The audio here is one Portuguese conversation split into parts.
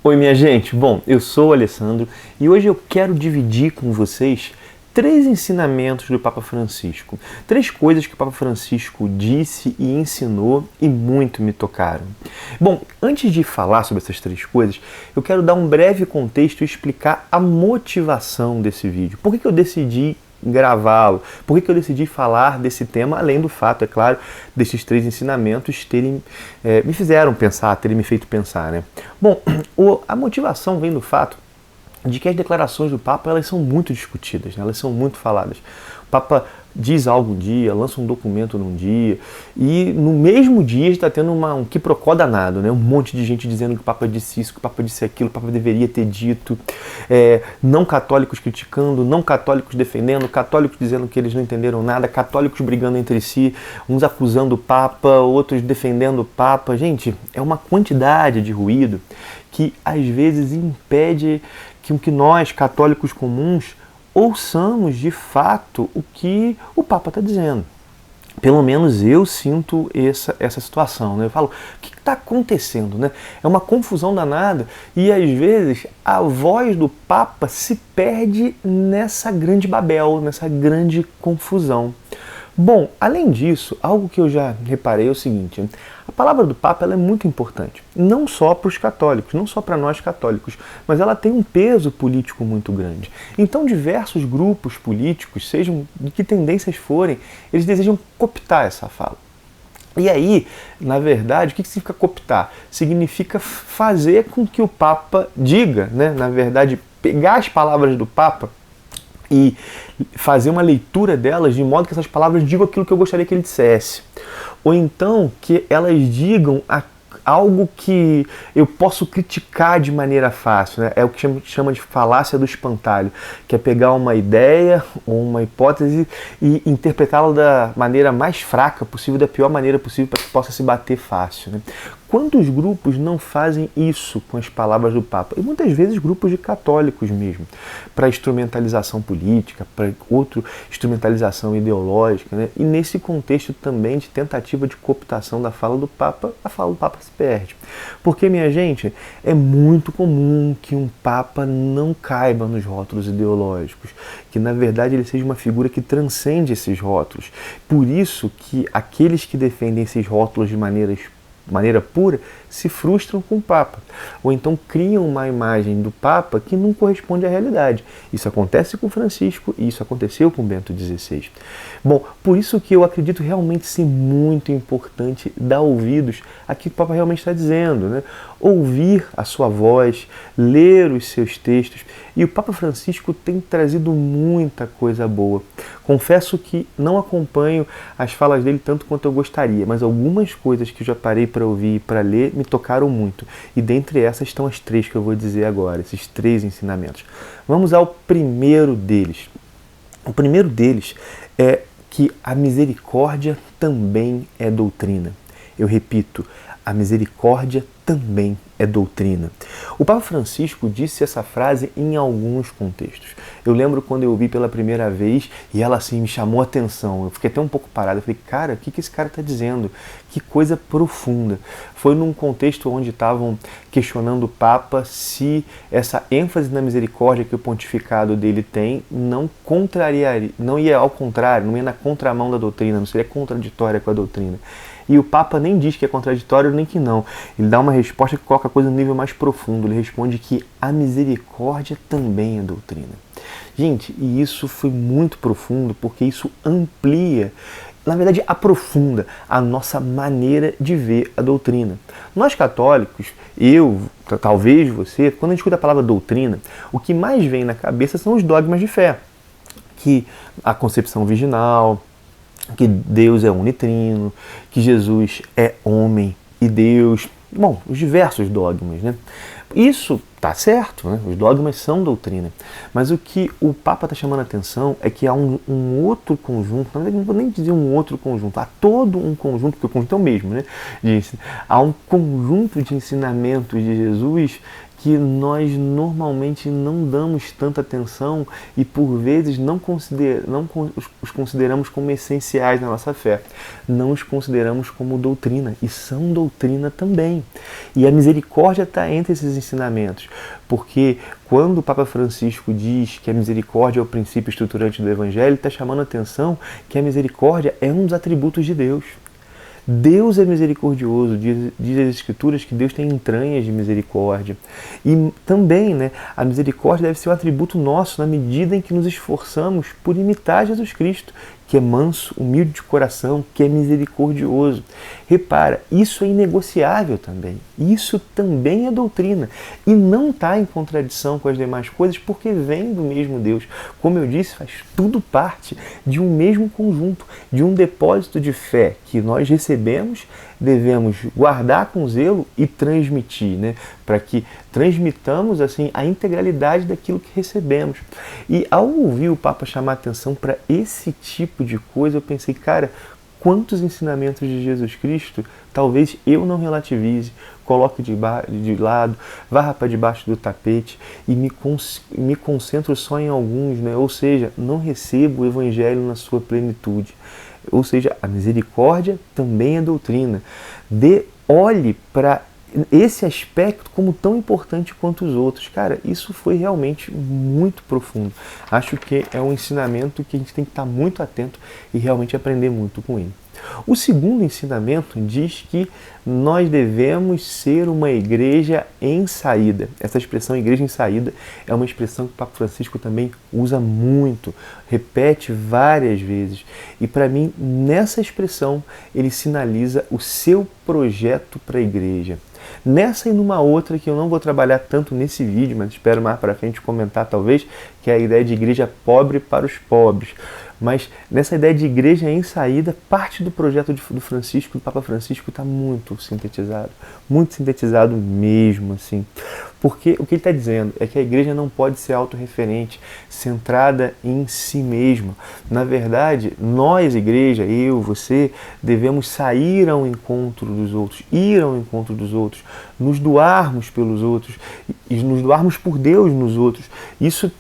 Oi, minha gente. Bom, eu sou o Alessandro e hoje eu quero dividir com vocês 3 ensinamentos do Papa Francisco. 3 coisas que o Papa Francisco disse e ensinou e muito me tocaram. Bom, antes de falar sobre essas 3 coisas, eu quero dar um breve contexto e explicar a motivação desse vídeo. Por que eu decidi gravá-lo? Por que eu decidi falar desse tema, além do fato, é claro, desses 3 ensinamentos terem me fizeram pensar, terem me feito pensar, né? Bom, a motivação vem do fato de que as declarações do Papa elas são muito discutidas, né? Elas são muito faladas. O Papa diz algo um dia, lança um documento num dia, e no mesmo dia está tendo um quiprocó danado, né? Um monte de gente dizendo que o Papa disse isso, que o Papa disse aquilo, o Papa deveria ter dito, não católicos criticando, não católicos defendendo, católicos dizendo que eles não entenderam nada, católicos brigando entre si, uns acusando o Papa, outros defendendo o Papa. Gente, é uma quantidade de ruído que às vezes impede que nós, católicos comuns, ouçamos de fato o que o Papa está dizendo. Pelo menos eu sinto essa situação, né? Eu falo, o que está acontecendo, né? É uma confusão danada e às vezes a voz do Papa se perde nessa grande Babel, nessa grande confusão. Bom, além disso, algo que eu já reparei é o seguinte: a palavra do Papa ela é muito importante, não só para os católicos, não só para nós católicos, mas ela tem um peso político muito grande. Então diversos grupos políticos, sejam de que tendências forem, eles desejam cooptar essa fala. E aí, na verdade, o que significa cooptar? Significa fazer com que o Papa diga, né? Na verdade, pegar as palavras do Papa e fazer uma leitura delas de modo que essas palavras digam aquilo que eu gostaria que ele dissesse. Ou então que elas digam algo que eu posso criticar de maneira fácil, né? É o que chama de falácia do espantalho, que é pegar uma ideia ou uma hipótese e interpretá-la da maneira mais fraca possível, da pior maneira possível, para que possa se bater fácil, né? Quantos grupos não fazem isso com as palavras do Papa? E muitas vezes grupos de católicos mesmo, para instrumentalização política, para outra instrumentalização ideológica, né? E nesse contexto também de tentativa de cooptação da fala do Papa, a fala do Papa se perde. Porque, minha gente, é muito comum que um Papa não caiba nos rótulos ideológicos, que na verdade ele seja uma figura que transcende esses rótulos. Por isso que aqueles que defendem esses rótulos de maneira pura, se frustram com o Papa. Ou então criam uma imagem do Papa que não corresponde à realidade. Isso acontece com Francisco e isso aconteceu com Bento XVI. Bom, por isso que eu acredito realmente ser muito importante dar ouvidos a que o Papa realmente está dizendo, né? Ouvir a sua voz, ler os seus textos. E o Papa Francisco tem trazido muita coisa boa. Confesso que não acompanho as falas dele tanto quanto eu gostaria, mas algumas coisas que eu já parei para ouvir e para ler me tocaram muito. E dentre essas estão as 3 que eu vou dizer agora, esses 3 ensinamentos. Vamos ao primeiro deles. O primeiro deles é que a misericórdia também é doutrina. Eu repito, a misericórdia também é doutrina. O Papa Francisco disse essa frase em alguns contextos. Eu lembro quando eu ouvi pela primeira vez e ela assim me chamou a atenção. Eu fiquei até um pouco parado. Eu falei, cara, o que esse cara está dizendo? Que coisa profunda. Foi num contexto onde estavam questionando o Papa se essa ênfase na misericórdia que o pontificado dele tem não contrariaria, não ia ao contrário, não ia na contramão da doutrina, não seria contraditória com a doutrina. E o Papa nem diz que é contraditório nem que não. Ele dá uma resposta que coloca a coisa no nível mais profundo. Ele responde que a misericórdia também é doutrina. Gente, e isso foi muito profundo porque isso amplia, na verdade aprofunda a nossa maneira de ver a doutrina. Nós católicos, talvez você, quando a gente escuta a palavra doutrina, o que mais vem na cabeça são os dogmas de fé. Que a concepção virginal, que Deus é unitrino, que Jesus é homem e Deus, bom, os diversos dogmas, né? Isso está certo, né? Os dogmas são doutrina, mas o que o Papa está chamando a atenção é que há um outro conjunto, na verdade não vou nem dizer um outro conjunto, há todo um conjunto, porque o conjunto é o mesmo, né? Há um conjunto de ensinamentos de Jesus que nós normalmente não damos tanta atenção e por vezes não os consideramos como essenciais na nossa fé. Não os consideramos como doutrina, e são doutrina também. E a misericórdia está entre esses ensinamentos, porque quando o Papa Francisco diz que a misericórdia é o princípio estruturante do Evangelho, ele está chamando a atenção que a misericórdia é um dos atributos de Deus. Deus é misericordioso, diz as Escrituras que Deus tem entranhas de misericórdia. E também, a misericórdia deve ser um atributo nosso na medida em que nos esforçamos por imitar Jesus Cristo, que é manso, humilde de coração, que é misericordioso. Repara, isso é inegociável também. Isso também é doutrina. E não está em contradição com as demais coisas, porque vem do mesmo Deus. Como eu disse, faz tudo parte de um mesmo conjunto, de um depósito de fé que nós recebemos, devemos guardar com zelo e transmitir, para que transmitamos assim a integralidade daquilo que recebemos. E ao ouvir o Papa chamar a atenção para esse tipo de coisa, eu pensei, cara, quantos ensinamentos de Jesus Cristo talvez eu não relativize, coloque de lado, varra para debaixo do tapete e me concentro só em alguns, ou seja, não recebo o Evangelho na sua plenitude. Ou seja, a misericórdia também é doutrina. Olhe para esse aspecto como tão importante quanto os outros. Cara, isso foi realmente muito profundo. Acho que é um ensinamento que a gente tem que estar muito atento e realmente aprender muito com ele. O segundo ensinamento diz que nós devemos ser uma igreja em saída. Essa expressão igreja em saída é uma expressão que o Papa Francisco também usa muito, repete várias vezes. E para mim, nessa expressão, ele sinaliza o seu projeto para a igreja. Nessa e numa outra que eu não vou trabalhar tanto nesse vídeo, mas espero mais para frente comentar talvez, que é a ideia de igreja pobre para os pobres. Mas nessa ideia de igreja em saída, parte do projeto do Francisco, do Papa Francisco, está muito sintetizado mesmo, assim. Porque o que ele está dizendo é que a igreja não pode ser autorreferente, centrada em si mesma. Na verdade, nós, igreja, eu, você, devemos sair ao encontro dos outros, ir ao encontro dos outros, nos doarmos pelos outros, e nos doarmos por Deus nos outros. Isso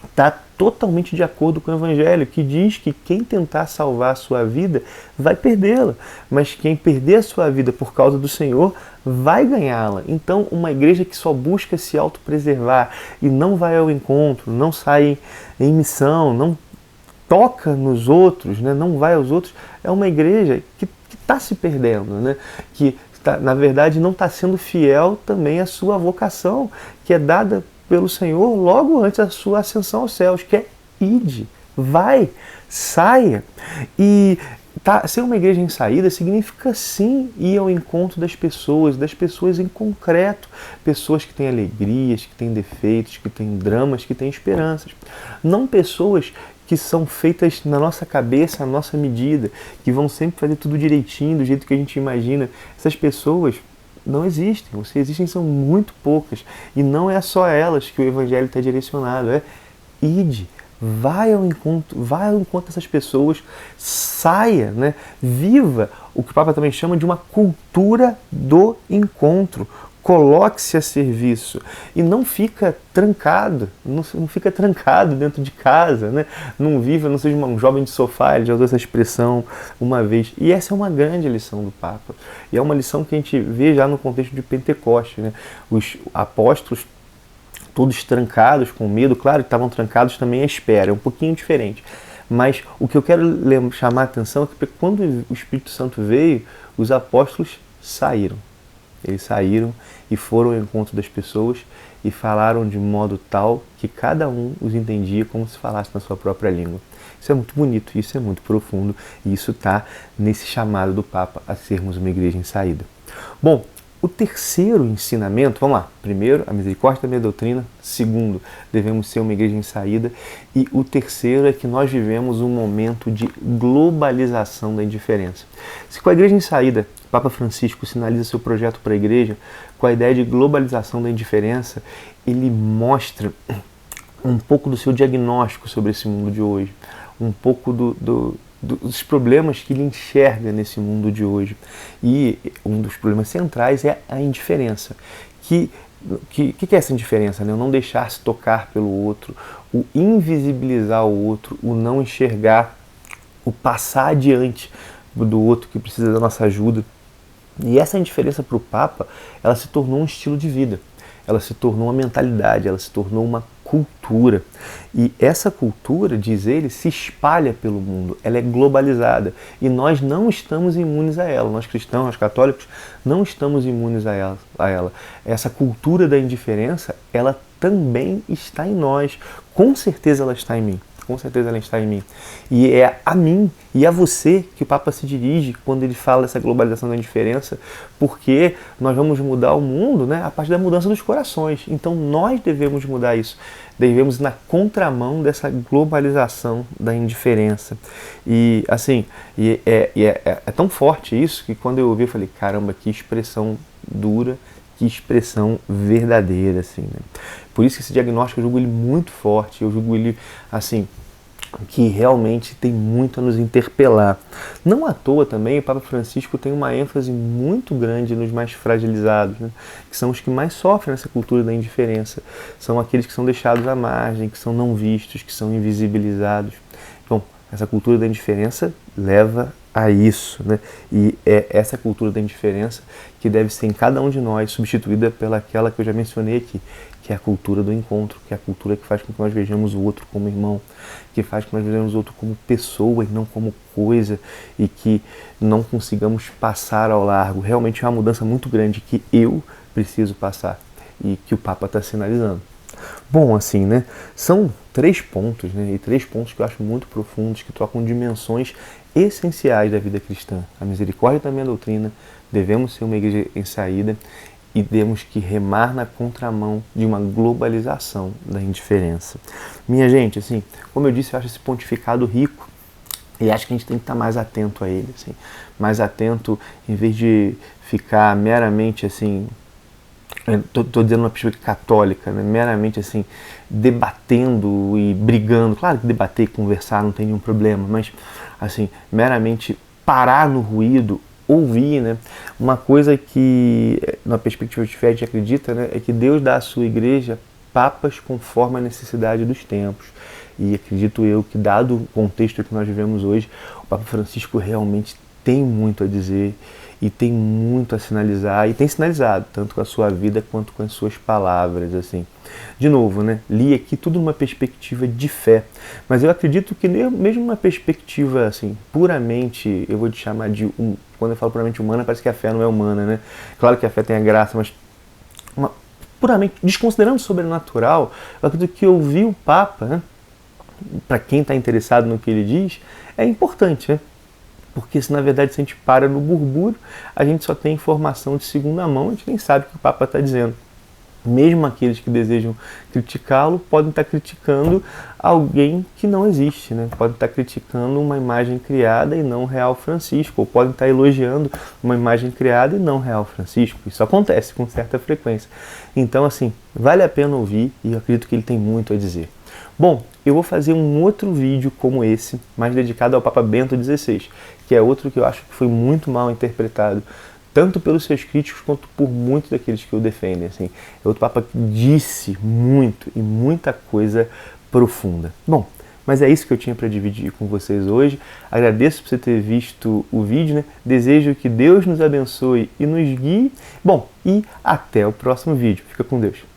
está totalmente de acordo com o Evangelho, que diz que quem tentar salvar a sua vida vai perdê-la, mas quem perder a sua vida por causa do Senhor vai ganhá-la. Então, uma igreja que só busca se autopreservar e não vai ao encontro, não sai em missão, não toca nos outros, não vai aos outros, é uma igreja que está se perdendo, que na verdade não está sendo fiel também à sua vocação, que é dada pelo Senhor logo antes da sua ascensão aos céus, que é ide, vai, saia. E ser uma igreja em saída significa sim ir ao encontro das pessoas em concreto, pessoas que têm alegrias, que têm defeitos, que têm dramas, que têm esperanças. Não pessoas que são feitas na nossa cabeça, à nossa medida, que vão sempre fazer tudo direitinho, do jeito que a gente imagina. Essas pessoas não existem, ou se existem são muito poucas, e não é só elas que o Evangelho está direcionado, ide, vai ao encontro dessas pessoas, saia, viva o que o Papa também chama de uma cultura do encontro, coloque-se a serviço e não fica trancado, não fica trancado dentro de casa, não viva, não seja um jovem de sofá. Ele já usou essa expressão uma vez. E essa é uma grande lição do Papa. E é uma lição que a gente vê já no contexto de Pentecoste. Os apóstolos todos trancados, com medo, claro que estavam trancados também à espera, é um pouquinho diferente. Mas o que eu quero chamar a atenção é que quando o Espírito Santo veio, os apóstolos saíram. Eles saíram e foram ao encontro das pessoas e falaram de modo tal que cada um os entendia como se falasse na sua própria língua. Isso é muito bonito, isso é muito profundo e isso está nesse chamado do Papa a sermos uma igreja em saída. Bom, o terceiro ensinamento, vamos lá. Primeiro, a misericórdia da minha doutrina. Segundo, devemos ser uma igreja em saída. E o terceiro é que nós vivemos um momento de globalização da indiferença. Se com a igreja em saída, Papa Francisco sinaliza seu projeto para a igreja com a ideia de globalização da indiferença, ele mostra um pouco do seu diagnóstico sobre esse mundo de hoje, um pouco dos problemas que ele enxerga nesse mundo de hoje. E um dos problemas centrais é a indiferença, que que é essa indiferença? Né? O não deixar se tocar pelo outro, o invisibilizar o outro, o não enxergar, o passar adiante do outro que precisa da nossa ajuda. E essa indiferença para o Papa, ela se tornou um estilo de vida, ela se tornou uma mentalidade, ela se tornou uma cultura. E essa cultura, diz ele, se espalha pelo mundo, ela é globalizada. E nós não estamos imunes a ela, nós cristãos, nós católicos, não estamos imunes a ela. Essa cultura da indiferença, ela também está em nós, com certeza ela está em mim. Com certeza ela está em mim. E é a mim e a você que o Papa se dirige quando ele fala dessa globalização da indiferença, porque nós vamos mudar o mundo, né, a partir da mudança dos corações. Então nós devemos mudar isso. Devemos ir na contramão dessa globalização da indiferença. E assim, é tão forte isso que quando eu ouvi eu falei, caramba, que expressão dura, que expressão verdadeira, assim, né? Por isso que esse diagnóstico eu julgo ele muito forte, eu julgo ele, assim, que realmente tem muito a nos interpelar. Não à toa também o Papa Francisco tem uma ênfase muito grande nos mais fragilizados, né? Que são os que mais sofrem nessa cultura da indiferença. São aqueles que são deixados à margem, que são não vistos, que são invisibilizados. Bom, essa cultura da indiferença leva a isso, né? E é essa cultura da indiferença que deve ser em cada um de nós substituída pelaquela que eu já mencionei aqui, que é a cultura do encontro, que é a cultura que faz com que nós vejamos o outro como irmão, que faz com que nós vejamos o outro como pessoa e não como coisa, e que não consigamos passar ao largo. Realmente é uma mudança muito grande que eu preciso passar e que o Papa está sinalizando. Bom, assim, né? São 3 pontos, né? E 3 pontos que eu acho muito profundos, que tocam dimensões essenciais da vida cristã. A misericórdia da minha doutrina, devemos ser uma igreja em saída e temos que remar na contramão de uma globalização da indiferença. Minha gente, assim, como eu disse, eu acho esse pontificado rico e acho que a gente tem que estar mais atento a ele, assim, mais atento em vez de ficar meramente, assim, estou dizendo uma perspectiva católica, né? Meramente assim, debatendo e brigando. Claro que debater e conversar não tem nenhum problema, mas assim, meramente parar no ruído, ouvir, né? Uma coisa que, na perspectiva de fé, a gente acredita, né, é que Deus dá à sua igreja papas conforme a necessidade dos tempos. E acredito eu que, dado o contexto que nós vivemos hoje, o Papa Francisco realmente tem muito a dizer e tem muito a sinalizar, e tem sinalizado, tanto com a sua vida quanto com as suas palavras, assim. De novo, né, li aqui tudo numa perspectiva de fé, mas eu acredito que mesmo numa perspectiva, assim, puramente, eu vou te chamar de, quando eu falo puramente humana, parece que a fé não é humana, né? Claro que a fé tem a graça, mas puramente, desconsiderando o sobrenatural, eu acredito que ouvir o Papa, né, para quem está interessado no que ele diz, é importante, né? Porque se na verdade se a gente para no burbúrio, a gente só tem informação de segunda mão, a gente nem sabe o que o Papa está dizendo. Mesmo aqueles que desejam criticá-lo podem estar criticando alguém que não existe, né? Podem estar criticando uma imagem criada e não real Francisco, ou podem estar elogiando uma imagem criada e não real Francisco. Isso acontece com certa frequência. Então, assim, vale a pena ouvir e eu acredito que ele tem muito a dizer. Bom, eu vou fazer um outro vídeo como esse, mais dedicado ao Papa Bento XVI, que é outro que eu acho que foi muito mal interpretado, tanto pelos seus críticos quanto por muitos daqueles que o defendem. Assim. É outro Papa que disse muito e muita coisa profunda. Bom, mas é isso que eu tinha para dividir com vocês hoje. Agradeço por você ter visto o vídeo, né? Desejo que Deus nos abençoe e nos guie. Bom, e até o próximo vídeo. Fica com Deus.